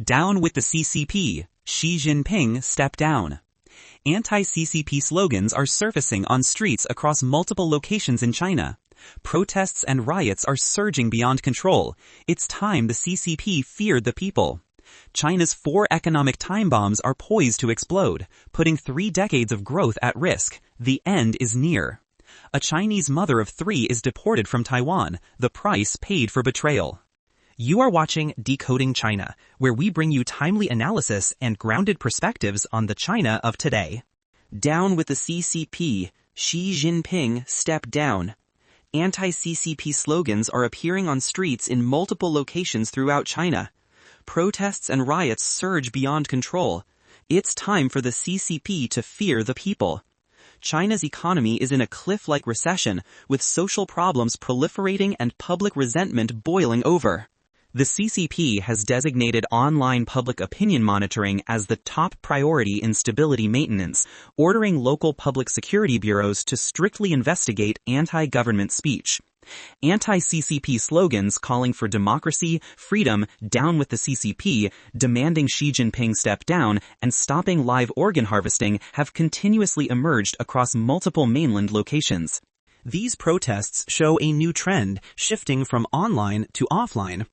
Down with the CCP, Xi Jinping Step Down. Anti-CCP slogans are surfacing on streets across multiple locations in China. Protests and riots are surging beyond control. It's time the CCP feared the people. China's 4 economic time bombs are poised to explode, putting 3 decades of growth at risk. The end is near. A Chinese mother of 3 is deported from Taiwan, the price paid for betrayal. You are watching Decoding China, where we bring you timely analysis and grounded perspectives on the China of today. Down with the CCP, Xi Jinping Step Down. Anti-CCP slogans are appearing on streets in multiple locations throughout China. Protests and riots surge beyond control. It's time for the CCP to fear the people. China's economy is in a cliff-like recession, with social problems proliferating and public resentment boiling over. The CCP has designated online public opinion monitoring as the top priority in stability maintenance, ordering local public security bureaus to strictly investigate anti-government speech. Anti-CCP slogans calling for democracy, freedom, down with the CCP, demanding Xi Jinping step down, and stopping live organ harvesting have continuously emerged across multiple mainland locations. These protests show a new trend, shifting from online to offline.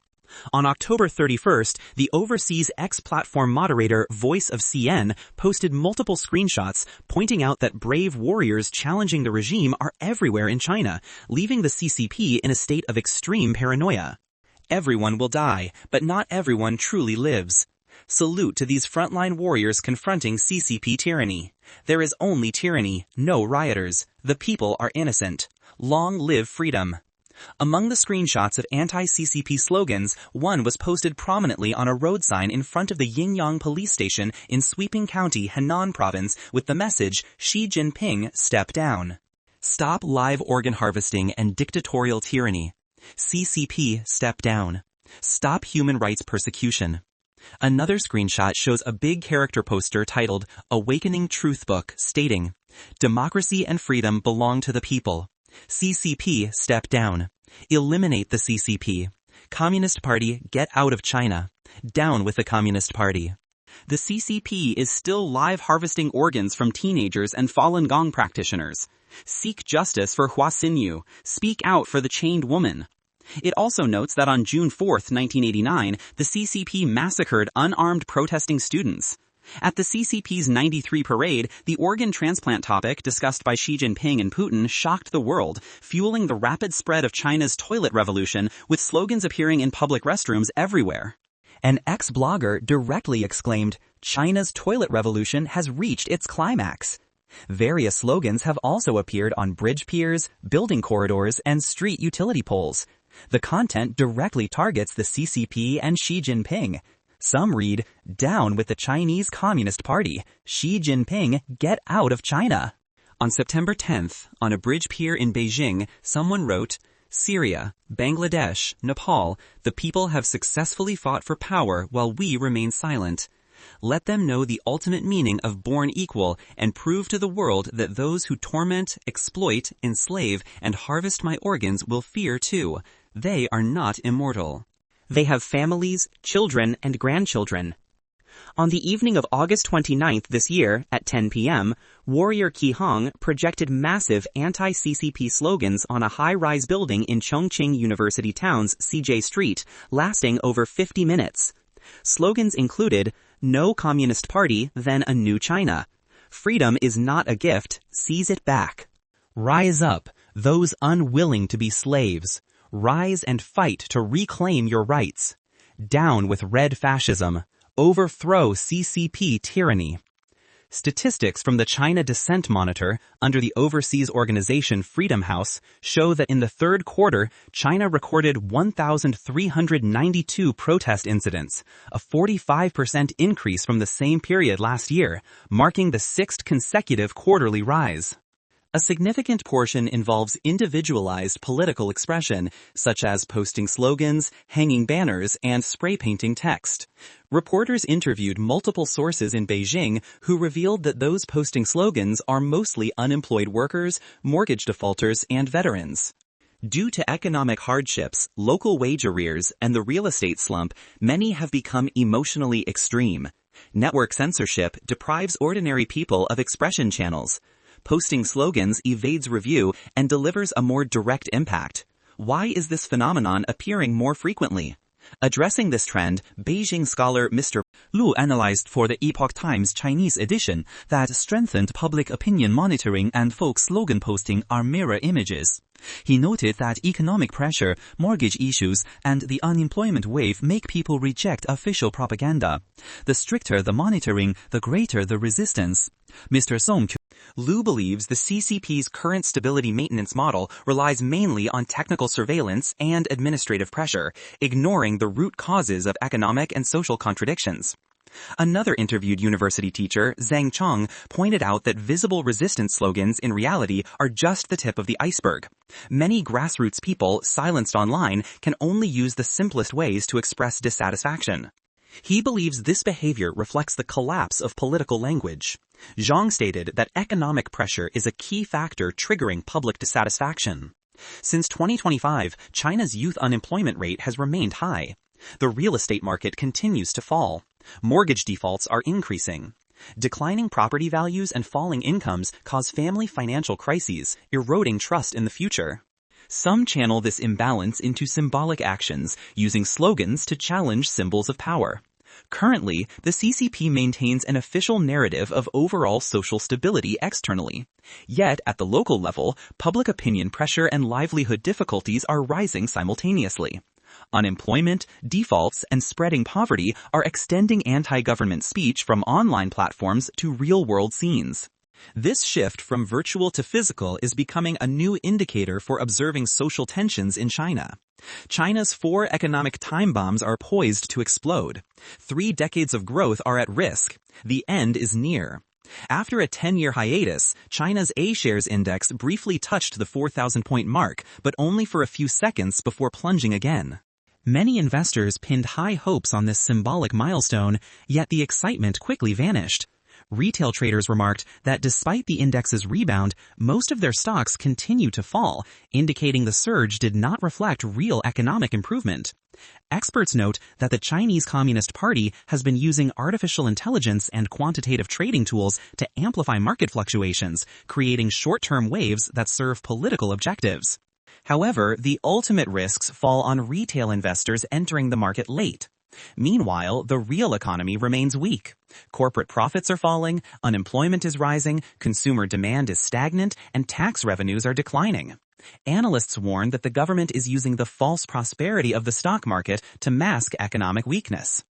On October 31st, the overseas X-platform moderator Voice of CN posted multiple screenshots pointing out that brave warriors challenging the regime are everywhere in China, leaving the CCP in a state of extreme paranoia. Everyone will die, but not everyone truly lives. Salute to these frontline warriors confronting CCP tyranny. There is only tyranny, no rioters. The people are innocent. Long live freedom. Among the screenshots of anti-CCP slogans, one was posted prominently on a road sign in front of the Yingyang police station in Sweeping County, Henan province, with the message, Xi Jinping Step Down. Stop live organ harvesting and dictatorial tyranny. CCP Step Down. Stop human rights persecution. Another screenshot shows a big character poster titled Awakening Truth Book stating, Democracy and freedom belong to the people. CCP Step Down. Eliminate the CCP. Communist Party get out of China. Down with the Communist Party. The CCP is still live harvesting organs from teenagers and Falun Gong practitioners. Seek justice for Hua Xinyu. Speak out for the chained woman. It also notes that on June 4, 1989, the CCP massacred unarmed protesting students. At the CCP's 93 parade, the organ transplant topic discussed by Xi Jinping and Putin shocked the world, fueling the rapid spread of China's toilet revolution with slogans appearing in public restrooms everywhere. An ex-blogger directly exclaimed, China's toilet revolution has reached its climax. Various slogans have also appeared on bridge piers, building corridors, and street utility poles. The content directly targets the CCP and Xi Jinping. Some read, Down with the Chinese Communist Party. Xi Jinping, get out of China. On September 10th, on a bridge pier in Beijing, someone wrote, Syria, Bangladesh, Nepal, the people have successfully fought for power while we remain silent. Let them know the ultimate meaning of born equal and prove to the world that those who torment, exploit, enslave, and harvest my organs will fear too. They are not immortal. They have families, children, and grandchildren. On the evening of August 29th this year, at 10 p.m., Warrior Qi Hong projected massive anti-CCP slogans on a high-rise building in Chongqing University Town's CJ Street, lasting over 50 minutes. Slogans included, No Communist Party, then a new China. Freedom is not a gift, seize it back. Rise up, those unwilling to be slaves. Rise and fight to reclaim your rights. Down with red fascism. Overthrow CCP tyranny. Statistics from the China Dissent Monitor, under the overseas organization Freedom House, show that in the third quarter, China recorded 1,392 protest incidents, a 45% increase from the same period last year, marking the 6th consecutive quarterly rise. A significant portion involves individualized political expression, such as posting slogans, hanging banners, and spray painting text. Reporters interviewed multiple sources in Beijing who revealed that those posting slogans are mostly unemployed workers, mortgage defaulters, and veterans. Due to economic hardships, local wage arrears, and the real estate slump, many have become emotionally extreme. Network censorship deprives ordinary people of expression channels. Posting slogans evades review and delivers a more direct impact. Why is this phenomenon appearing more frequently? Addressing this trend, Beijing scholar Mr. Lu analyzed for the Epoch Times Chinese edition that strengthened public opinion monitoring and folk slogan posting are mirror images. He noted that economic pressure, mortgage issues, and the unemployment wave make people reject official propaganda. The stricter the monitoring, the greater the resistance. Mr. Song Lu believes the CCP's current stability maintenance model relies mainly on technical surveillance and administrative pressure, ignoring the root causes of economic and social contradictions. Another interviewed university teacher, Zhang Chong, pointed out that visible resistance slogans in reality are just the tip of the iceberg. Many grassroots people silenced online can only use the simplest ways to express dissatisfaction. He believes this behavior reflects the collapse of political language. Zhang stated that economic pressure is a key factor triggering public dissatisfaction. Since 2025, China's youth unemployment rate has remained high. The real estate market continues to fall. Mortgage defaults are increasing. Declining property values and falling incomes cause family financial crises, eroding trust in the future. Some channel this imbalance into symbolic actions, using slogans to challenge symbols of power. Currently, the CCP maintains an official narrative of overall social stability externally. Yet, at the local level, public opinion pressure and livelihood difficulties are rising simultaneously. Unemployment, defaults, and spreading poverty are extending anti-government speech from online platforms to real-world scenes. This shift from virtual to physical is becoming a new indicator for observing social tensions in China. China's 4 economic time bombs are poised to explode. 3 decades of growth are at risk. The end is near. After a 10-year hiatus, China's A-shares index briefly touched the 4,000-point mark, but only for a few seconds before plunging again. Many investors pinned high hopes on this symbolic milestone, yet the excitement quickly vanished. Retail traders remarked that despite the index's rebound, most of their stocks continue to fall, indicating the surge did not reflect real economic improvement. Experts note that the Chinese Communist Party has been using artificial intelligence and quantitative trading tools to amplify market fluctuations, creating short-term waves that serve political objectives. However, the ultimate risks fall on retail investors entering the market late. Meanwhile, the real economy remains weak. Corporate profits are falling, unemployment is rising, consumer demand is stagnant, and tax revenues are declining. Analysts warn that the government is using the false prosperity of the stock market to mask economic weakness.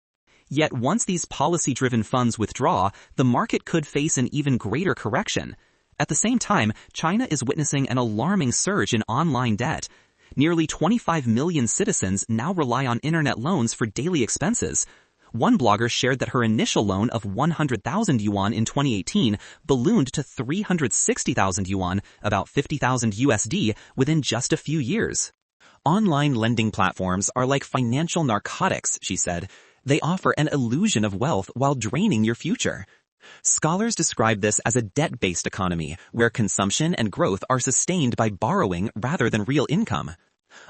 Yet once these policy-driven funds withdraw, the market could face an even greater correction. At the same time, China is witnessing an alarming surge in online debt. Nearly 25 million citizens now rely on internet loans for daily expenses. One blogger shared that her initial loan of 100,000 yuan in 2018 ballooned to 360,000 yuan, about 50,000 USD, within just a few years. Online lending platforms are like financial narcotics, she said. They offer an illusion of wealth while draining your future. Scholars describe this as a debt-based economy, where consumption and growth are sustained by borrowing rather than real income.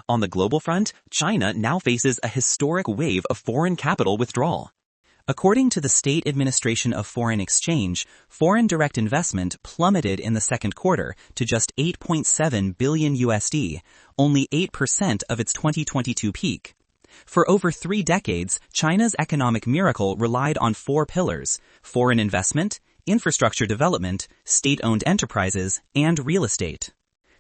On the global front, China now faces a historic wave of foreign capital withdrawal. According to the State Administration of Foreign Exchange, foreign direct investment plummeted in the second quarter to just 8.7 billion USD, only 8% of its 2022 peak. For over 3 decades, China's economic miracle relied on 4 pillars: foreign investment, infrastructure development, state-owned enterprises, and real estate.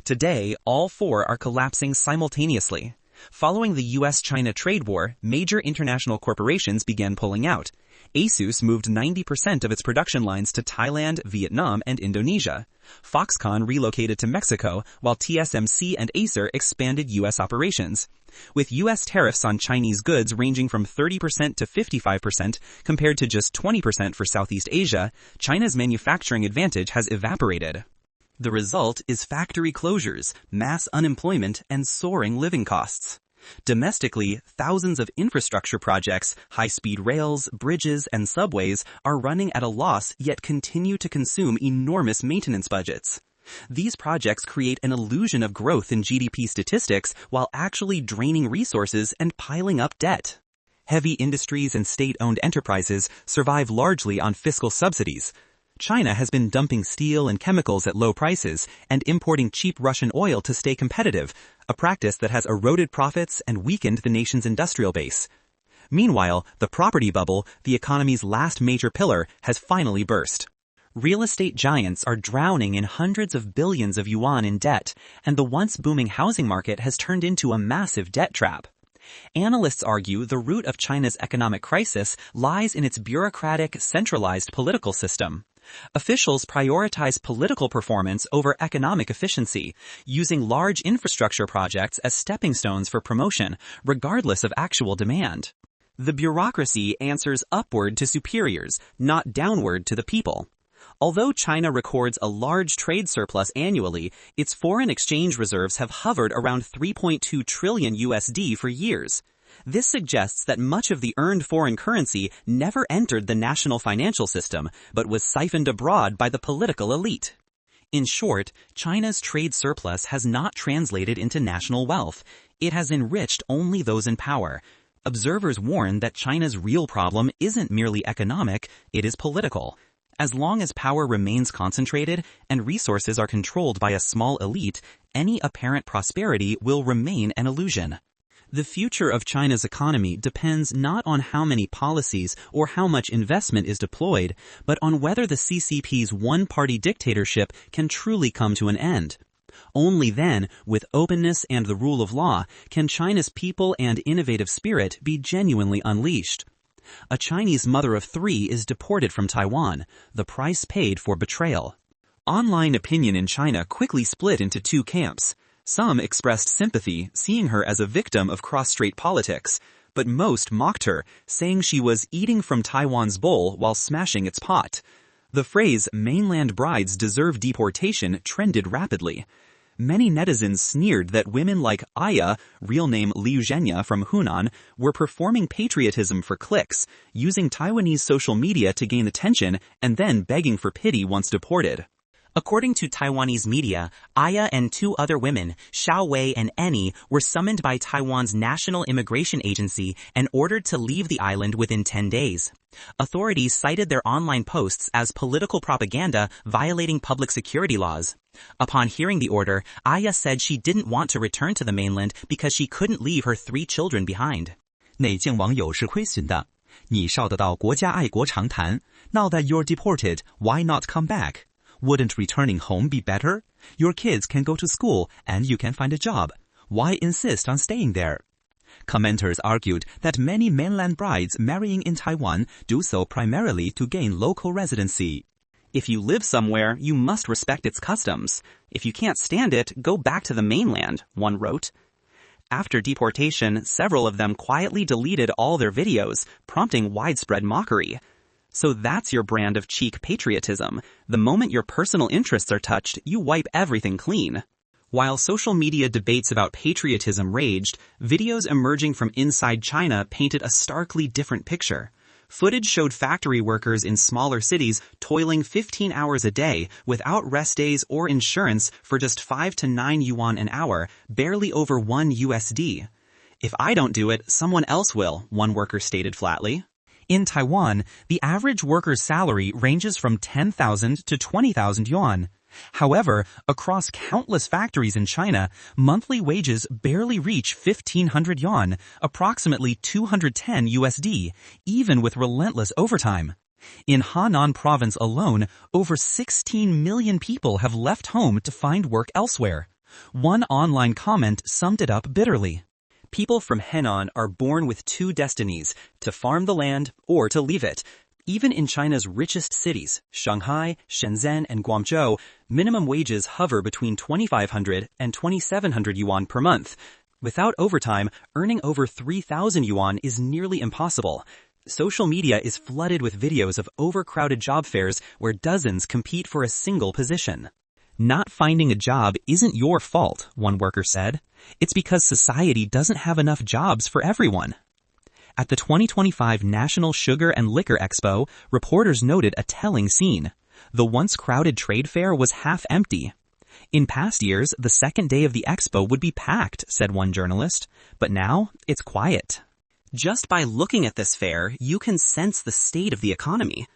Today, all 4 are collapsing simultaneously. Following the US-China trade war, major international corporations began pulling out. Asus moved 90% of its production lines to Thailand, Vietnam, and Indonesia. Foxconn relocated to Mexico, while TSMC and Acer expanded US operations. With US tariffs on Chinese goods ranging from 30% to 55% compared to just 20% for Southeast Asia, China's manufacturing advantage has evaporated. The result is factory closures, mass unemployment, and soaring living costs. Domestically, thousands of infrastructure projects, high-speed rails, bridges, and subways are running at a loss yet continue to consume enormous maintenance budgets. These projects create an illusion of growth in GDP statistics while actually draining resources and piling up debt. Heavy industries and state-owned enterprises survive largely on fiscal subsidies. China has been dumping steel and chemicals at low prices and importing cheap Russian oil to stay competitive, a practice that has eroded profits and weakened the nation's industrial base. Meanwhile, the property bubble, the economy's last major pillar, has finally burst. Real estate giants are drowning in hundreds of billions of yuan in debt, and the once booming housing market has turned into a massive debt trap. Analysts argue the root of China's economic crisis lies in its bureaucratic, centralized political system. Officials prioritize political performance over economic efficiency, using large infrastructure projects as stepping stones for promotion, regardless of actual demand. The bureaucracy answers upward to superiors, not downward to the people. Although China records a large trade surplus annually, its foreign exchange reserves have hovered around 3.2 trillion USD for years. This suggests that much of the earned foreign currency never entered the national financial system, but was siphoned abroad by the political elite. In short, China's trade surplus has not translated into national wealth. It has enriched only those in power. Observers warn that China's real problem isn't merely economic, it is political. As long as power remains concentrated and resources are controlled by a small elite, any apparent prosperity will remain an illusion. The future of China's economy depends not on how many policies or how much investment is deployed, but on whether the CCP's one-party dictatorship can truly come to an end. Only then, with openness and the rule of law, can China's people and innovative spirit be genuinely unleashed. A Chinese mother of 3 is deported from Taiwan, the price paid for betrayal. Online opinion in China quickly split into 2 camps. Some expressed sympathy, seeing her as a victim of cross-strait politics, but most mocked her, saying she was eating from Taiwan's bowl while smashing its pot. The phrase, "mainland brides deserve deportation," trended rapidly. Many netizens sneered that women like Aya, real name Liu Zhenya from Hunan, were performing patriotism for clicks, using Taiwanese social media to gain attention and then begging for pity once deported. According to Taiwanese media, Aya and 2 other women, Xiao Wei and Annie, were summoned by Taiwan's National Immigration Agency and ordered to leave the island within 10 days. Authorities cited their online posts as political propaganda violating public security laws. Upon hearing the order, Aya said she didn't want to return to the mainland because she couldn't leave her 3 children behind. 内境网友是亏损的，你少得到国家爱国长谈。Now that you're deported, why not come back? Wouldn't returning home be better? Your kids can go to school and you can find a job. Why insist on staying there? Commenters argued that many mainland brides marrying in Taiwan do so primarily to gain local residency. If you live somewhere, you must respect its customs. If you can't stand it, go back to the mainland, one wrote. After deportation, several of them quietly deleted all their videos, prompting widespread mockery. So that's your brand of cheap patriotism. The moment your personal interests are touched, you wipe everything clean. While social media debates about patriotism raged, videos emerging from inside China painted a starkly different picture. Footage showed factory workers in smaller cities toiling 15 hours a day without rest days or insurance for just 5 to 9 yuan an hour, barely over 1 USD. If I don't do it, someone else will, one worker stated flatly. In Taiwan, the average worker's salary ranges from 10,000 to 20,000 yuan. However, across countless factories in China, monthly wages barely reach 1,500 yuan, approximately 210 USD, even with relentless overtime. In Henan province alone, over 16 million people have left home to find work elsewhere. One online comment summed it up bitterly. People from Henan are born with 2 destinies, to farm the land or to leave it. Even in China's richest cities, Shanghai, Shenzhen, and Guangzhou, minimum wages hover between 2,500 and 2,700 yuan per month. Without overtime, earning over 3,000 yuan is nearly impossible. Social media is flooded with videos of overcrowded job fairs where dozens compete for a single position. Not finding a job isn't your fault, one worker said. It's because society doesn't have enough jobs for everyone. At the 2025 National Sugar and Liquor Expo, reporters noted a telling scene. The once crowded trade fair was half empty. In past years, the second day of the expo would be packed, said one journalist, but now it's quiet. Just by looking at this fair, you can sense the state of the economy.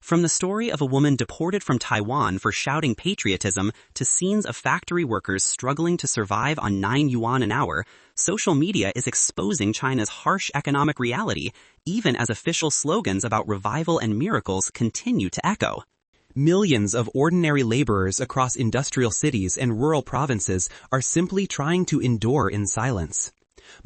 From the story of a woman deported from Taiwan for shouting patriotism to scenes of factory workers struggling to survive on 9 yuan an hour, social media is exposing China's harsh economic reality, even as official slogans about revival and miracles continue to echo. Millions of ordinary laborers across industrial cities and rural provinces are simply trying to endure in silence.